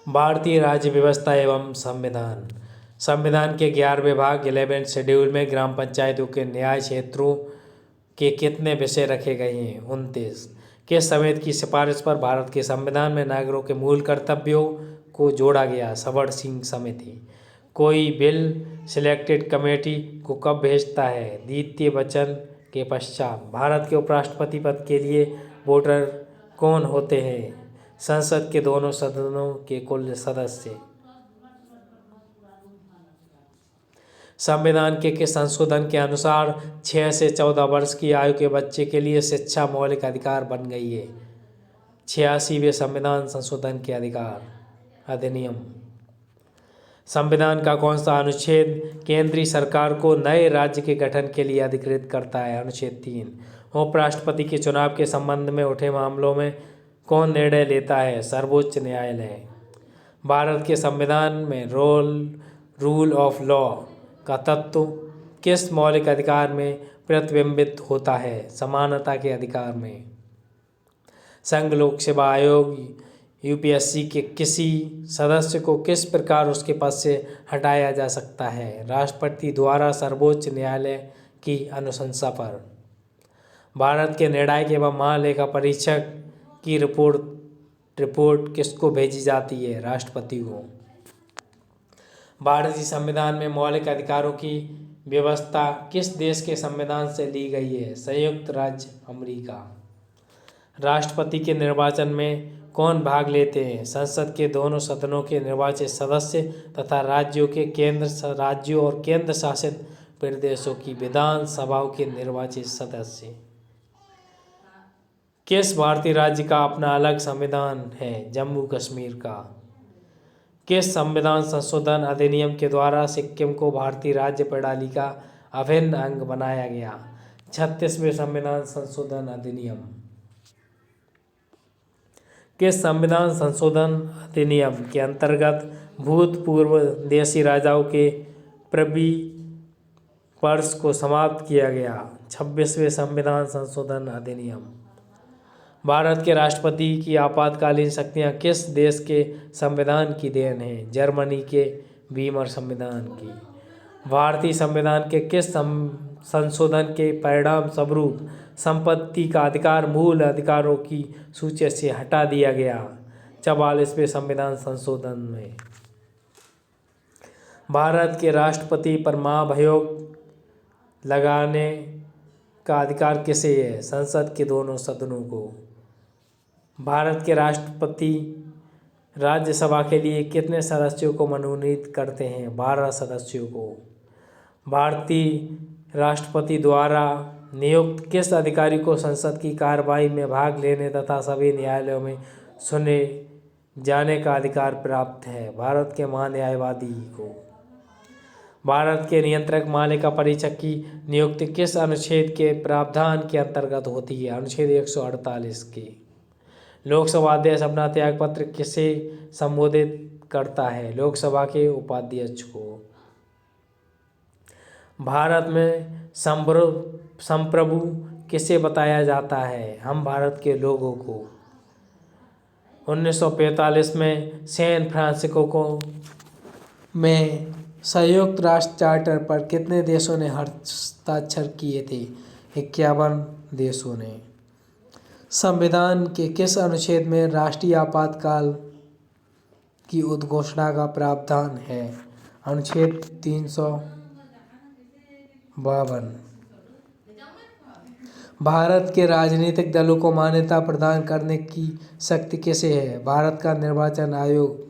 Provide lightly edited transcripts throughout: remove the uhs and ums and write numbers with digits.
भारतीय राज्य व्यवस्था एवं संविधान। संविधान के 11वें भाग 11 शेड्यूल में ग्राम पंचायतों के न्याय क्षेत्रों के कितने विषय रखे गए हैं? 29। किस समिति की सिफारिश पर भारत के संविधान में नागरिकों के मूल कर्तव्यों को जोड़ा गया? सवर्ण सिंह समिति। कोई बिल सिलेक्टेड कमेटी को कब भेजता है? द्वितीय वचन के पश्चात। भारत के उपराष्ट्रपति पद के लिए वोटर कौन होते हैं? संसद के दोनों सदनों के कुल सदस्य। संविधान के किस संशोधन के अनुसार 6 से 14 वर्ष की आयु के बच्चे के लिए शिक्षा मौलिक अधिकार बन गई है? 86वें संविधान संशोधन के अधिनियम। संविधान का कौन सा अनुच्छेद केंद्रीय सरकार को नए राज्य के गठन के लिए अधिकृत करता है? अनुच्छेद 3। उपराष्ट्रपति के चुनाव के संबंध में उठे मामलों में कौन निर्णय लेता है? सर्वोच्च न्यायालय। भारत के संविधान में रूल ऑफ लॉ का तत्व किस मौलिक अधिकार में प्रतिबिंबित होता है? समानता के अधिकार में। संघ लोक सेवा आयोग यूपीएससी के किसी सदस्य को किस प्रकार उसके पद से हटाया जा सकता है? राष्ट्रपति द्वारा सर्वोच्च न्यायालय की अनुशंसा पर। भारत के निर्णायक एवं महालेखा परीक्षक की रिपोर्ट किसको भेजी जाती है? राष्ट्रपति को। भारतीय संविधान में मौलिक अधिकारों की व्यवस्था किस देश के संविधान से ली गई है? संयुक्त राज्य अमेरिका। राष्ट्रपति के निर्वाचन में कौन भाग लेते हैं? संसद के दोनों सदनों के निर्वाचित सदस्य तथा राज्यों और केंद्र शासित प्रदेशों की विधान सभाओं के निर्वाचित सदस्य। किस भारतीय राज्य का अपना अलग संविधान है? जम्मू कश्मीर का। किस संविधान संशोधन अधिनियम के द्वारा सिक्किम को भारतीय राज्य प्रणाली का अभिन्न अंग बनाया गया? 36वें संविधान संशोधन अधिनियम। किस संविधान संशोधन अधिनियम के अंतर्गत भूतपूर्व देशी राजाओं के प्रिवी पर्स को समाप्त किया गया? 26वें संविधान संशोधन अधिनियम। भारत के राष्ट्रपति की आपातकालीन शक्तियां किस देश के संविधान की देन है? जर्मनी के वीमर संविधान की। भारतीय संविधान के किस संशोधन के परिणाम स्वरूप संपत्ति का अधिकार मूल अधिकारों की सूची से हटा दिया गया? 44वें संविधान संशोधन में। भारत के राष्ट्रपति पर महाभियोग लगाने का अधिकार किसे है? संसद के दोनों सदनों को। भारत के राष्ट्रपति राज्यसभा के लिए कितने सदस्यों को मनोनीत करते हैं? 12 सदस्यों को। भारतीय राष्ट्रपति द्वारा नियुक्त किस अधिकारी को संसद की कार्यवाही में भाग लेने तथा सभी न्यायालयों में सुने जाने का अधिकार प्राप्त है? भारत के महान्यायवादी को। भारत के नियंत्रक महालेखा परीक्षक की नियुक्ति किस अनुच्छेद के प्रावधान के अंतर्गत होती है? अनुच्छेद 148 के। लोकसभा अध्यक्ष अपना त्यागपत्र किसे संबोधित करता है? लोकसभा के उपाध्यक्ष को। भारत में संप्रभु किसे बताया जाता है? हम भारत के लोगों को। 1945 में सैन फ्रांसिस्को में संयुक्त राष्ट्र चार्टर पर कितने देशों ने हस्ताक्षर किए थे? 51 देशों ने। संविधान के किस अनुच्छेद में राष्ट्रीय आपातकाल की उद्घोषणा का प्रावधान है? अनुच्छेद 352। भारत के राजनीतिक दलों को मान्यता प्रदान करने की शक्ति किसे है? भारत का निर्वाचन आयोग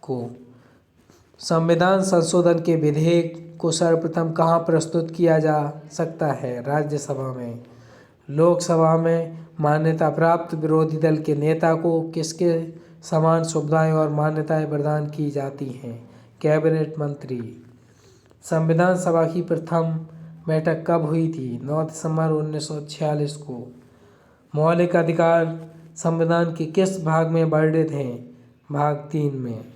को। संविधान संशोधन के विधेयक को सर्वप्रथम कहाँ प्रस्तुत किया जा सकता है? राज्यसभा में। लोकसभा में मान्यता प्राप्त विरोधी दल के नेता को किसके समान सुविधाएं और मान्यताएं प्रदान की जाती हैं? कैबिनेट मंत्री। संविधान सभा की प्रथम बैठक कब हुई थी? 9 दिसंबर 1946 को। मौलिक अधिकार संविधान के किस भाग में वर्णित हैं? भाग 3 में।